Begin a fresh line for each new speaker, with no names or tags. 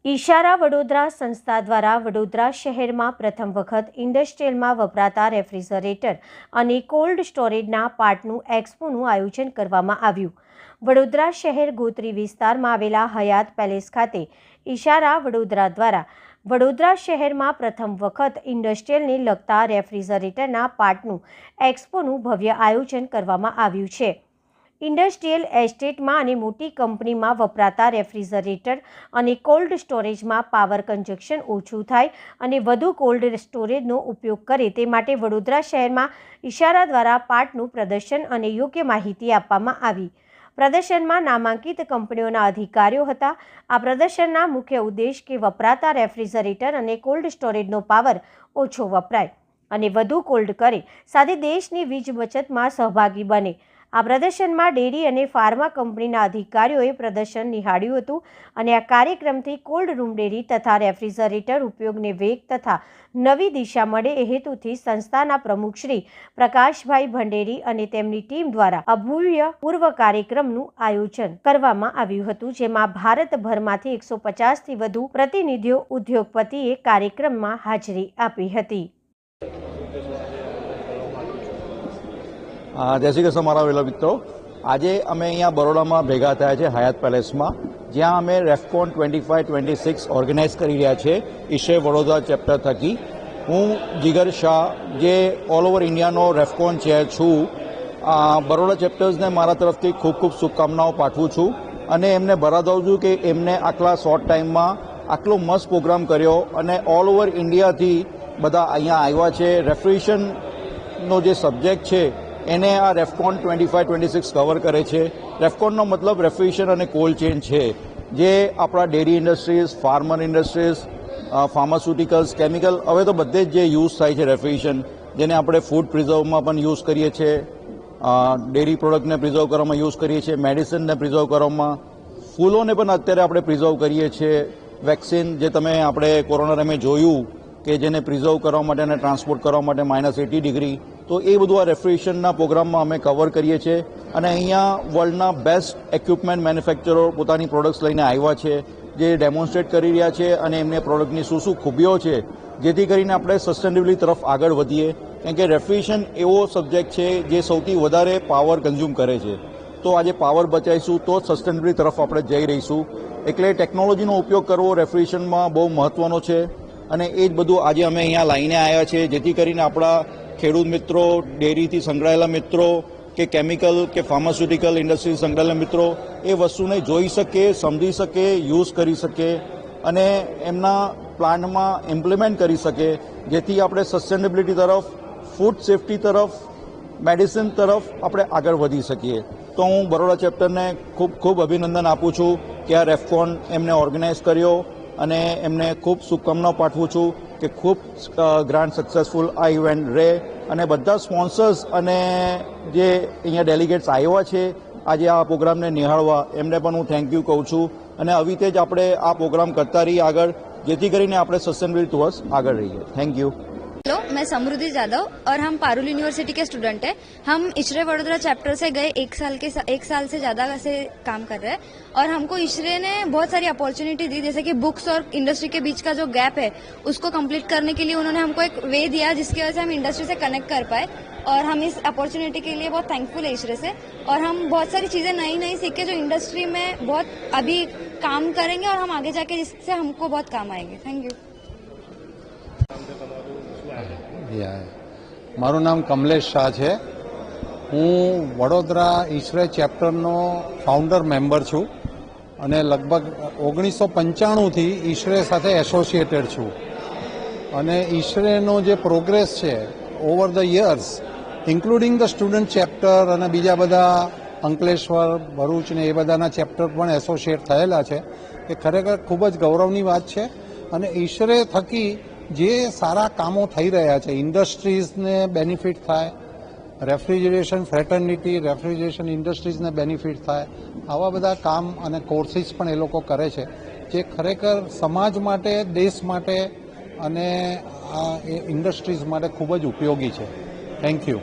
ઈશારા વડોદરા સંસ્થા દ્વારા વડોદરા શહેરમાં પ્રથમ વખત ઇન્ડસ્ટ્રીયલમાં વપરાતા રેફ્રિજરેટર અને કોલ્ડ સ્ટોરેજના પાર્ટનું એક્સપોનું આયોજન કરવામાં આવ્યું. વડોદરા શહેર ગોત્રી વિસ્તારમાં આવેલા હયાત પેલેસ ખાતે ઈશારા વડોદરા દ્વારા વડોદરા શહેરમાં પ્રથમ વખત ઇન્ડસ્ટ્રીયલને લગતા રેફ્રિજરેટરના પાર્ટનું એક્સપોનું ભવ્ય આયોજન કરવામાં આવ્યું છે. ઇન્ડસ્ટ્રીયલ એસ્ટેટમાં અને મોટી કંપનીમાં વપરાતા રેફ્રિજરેટર અને કોલ્ડ સ્ટોરેજમાં પાવર કન્ઝમ્પશન ઓછું થાય અને વધુ કોલ્ડ સ્ટોરેજનો ઉપયોગ કરે તે માટે વડોદરા શહેરમાં ઈશારા દ્વારા પાર્ટનું પ્રદર્શન અને યોગ્ય માહિતી આપવામાં આવી. પ્રદર્શનમાં નામાંકિત કંપનીઓના અધિકારીઓ હતા. આ પ્રદર્શનના મુખ્ય ઉદ્દેશ કે વપરાતા રેફ્રિજરેટર અને કોલ્ડ સ્ટોરેજનો પાવર ઓછો વપરાય અને વધુ કોલ્ડ કરે, સાથે દેશની વીજ બચતમાં સહભાગી બને. આ પ્રદર્શનમાં ડેરી અને ફાર્મા કંપનીના અધિકારીઓએ પ્રદર્શન નિહાળ્યું હતું અને આ કાર્યક્રમથી કોલ્ડ રૂમ ડેરી તથા રેફ્રિજરેટર ઉપયોગને વેગ તથા નવી દિશા મળે એ હેતુથી સંસ્થાના પ્રમુખ શ્રી પ્રકાશભાઈ ભંડેરી અને તેમની ટીમ દ્વારા અભૂતપૂર્વ કાર્યક્રમનું આયોજન કરવામાં આવ્યું હતું, જેમાં ભારતભરમાંથી 150થી વધુ પ્રતિનિધિઓ ઉદ્યોગપતિએ કાર્યક્રમમાં હાજરી આપી હતી.
જય શ્રી કૃષ્ણ મારા વહેલા મિત્રો. આજે અમે અહીંયા બરોડામાં ભેગા થયા છે હયાત પેલેસમાં, જ્યાં અમે રેફકોન 25-26 ઓર્ગેનાઇઝ કરી રહ્યા છે ઈશ્રે વડોદરા ચેપ્ટર થકી. હું જીગર શાહ, જે ઓલ ઓવર ઇન્ડિયાનો રેફકોન ચેર છું, બરોડા ચેપ્ટર્સને મારા તરફથી ખૂબ ખૂબ શુભકામનાઓ પાઠવું છું અને એમને બરાદવું છું કે એમને આટલા શોર્ટ ટાઈમમાં આટલો મસ્ત પ્રોગ્રામ કર્યો અને ઓલ ઓવર ઇન્ડિયાથી બધા અહીંયા આવ્યા છે. રેફ્રિજરેશનનો જે સબ્જેક્ટ છે એને આ રેફકોન 25-26 કવર કરે છે. રેફકોનનો મતલબ રેફ્રિજરેશન અને કોલ્ડ ચેન છે, જે આપણા dairy industries, farmer industries, pharmaceuticals, chemical, હવે તો બધે જ જે યુઝ થાય છે રેફ્રિજરેશન, જેને આપણે ફૂડ પ્રિઝર્વમાં પણ યુઝ કરીએ છીએ, ડેરી પ્રોડક્ટને પ્રિઝર્વ કરવામાં યુઝ કરીએ છીએ, મેડિસિનને પ્રિઝર્વ કરવામાં, ફૂલોને પણ અત્યારે આપણે પ્રિઝર્વ કરીએ છીએ. વેક્સિન જે તમે આપણે કોરોના ટાઈમે જોયું કે જેને પ્રિઝર્વ કરવા માટે અને ટ્રાન્સપોર્ટ કરવા માટે -80 ડિગ્રી, તો એ બધું આ રેફ્રિજરેશનના પ્રોગ્રામમાં અમે કવર કરીએ છીએ. અને અહીંયા વર્લ્ડના બેસ્ટ ઇક્વિપમેન્ટ મેન્યુફેક્ચરો પોતાની પ્રોડક્ટ્સ લઈને આવ્યા છે, જે ડેમોન્સ્ટ્રેટ કરી રહ્યા છે અને એમને પ્રોડક્ટની શું શું ખૂબીઓ છે, જેથી કરીને આપણે સસ્ટેનેબિલિટી તરફ આગળ વધીએ. કેમ કે રેફ્રિજરેશન એવો સબ્જેક્ટ છે જે સૌથી વધારે પાવર કન્ઝ્યુમ કરે છે. તો આજે પાવર બચાવીશું તો જ સસ્ટેનેબિલિટી તરફ આપણે જઈ રહીશું. એટલે ટેકનોલોજીનો ઉપયોગ કરવો રેફ્રિજરેશનમાં બહુ મહત્વનો છે અને એ જ બધું આજે અમે અહીંયા લાઈને આવ્યા છે, જેથી કરીને આપણા ખેડૂત મિત્રો, ડેરીથી સંકળાયેલા મિત્રો કે કેમિકલ કે ફાર્માસ્યુટિકલ ઇન્ડસ્ટ્રીથી સંકળાયેલા મિત્રો એ વસ્તુને જોઈ શકે, સમજી શકે, યુઝ કરી શકે અને એમના પ્લાન્ટમાં ઇમ્પ્લિમેન્ટ કરી શકે, જેથી આપણે સસ્ટેનેબિલિટી તરફ, ફૂડ સેફટી તરફ, મેડિસિન તરફ આપણે આગળ વધી શકીએ. તો હું બરોડા ચેપ્ટરને ખૂબ ખૂબ અભિનંદન આપું છું કે આ રેફકોન એમને ઓર્ગેનાઇઝ કર્યો અને એમને ખૂબ શુભકામનાઓ પાઠવું છું કે ખૂબ ગ્રાન્ડ સક્સેસફુલ આ ઇવેન્ટ રહે. અને બધા સ્પોન્સર્સ અને જે અહીંયા ડેલિગેટ્સ આવ્યા છે આજે આ પ્રોગ્રામને નિહાળવા, એમને પણ હું થેન્ક યુ કહું છું. અને આવી રીતે જ આપણે આ પ્રોગ્રામ કરતા રહીએ આગળ, જેથી કરીને આપણે सस्टेनेबिलिटी टुवर्ड्स આગળ रहिए. Thank you.
हेलो, मैं समृद्धि जादव और हम पारुल यूनिवर्सिटी के स्टूडेंट हैं. हम ईश्रे वडोदरा चैप्टर से गए एक साल से ज्यादा से काम कर रहे हैं और हमको ईश्रे ने बहुत सारी अपॉर्चुनिटी दी, जैसे कि बुक्स और इंडस्ट्री के बीच का जो गैप है उसको कंप्लीट करने के लिए उन्होंने हमको एक वे दिया, जिसकी वजह से हम इंडस्ट्री से कनेक्ट कर पाए और हम इस अपॉर्चुनिटी के लिए बहुत थैंकफुल है ईश्रे से. और हम बहुत सारी चीजें नई सीखे जो इंडस्ट्री में बहुत अभी काम करेंगे और हम आगे जाके जिससे हमको बहुत काम आएंगे. Thank you.
મારું નામ કમલેશ શાહ છે. હું વડોદરા ઈશ્રે ચેપ્ટરનો ફાઉન્ડર મેમ્બર છું અને લગભગ 1995થી ઈશ્રે સાથે એસોસિએટેડ છું. અને ઈશ્રેનો જે પ્રોગ્રેસ છે over the years, including the student chapter અને બીજા બધા અંકલેશ્વર, ભરૂચ ને એ બધાના ચેપ્ટર પણ એસોસિએટ થયેલા છે, એ ખરેખર ખૂબ જ ગૌરવની વાત છે. અને ઈશ્રે થકી જે સારા કામો થઈ રહ્યા છે, ઇન્ડસ્ટ્રીઝને બેનિફિટ થાય, રેફ્રિજરેશન ફ્રેટર્નિટી, રેફ્રિજરેશન ઇન્ડસ્ટ્રીઝને બેનિફિટ થાય, આવા બધા કામ અને કોર્સિસ પણ એ લોકો કરે છે, જે ખરેખર સમાજ માટે, દેશ માટે અને આ ઇન્ડસ્ટ્રીઝ માટે ખૂબ જ ઉપયોગી છે. Thank you.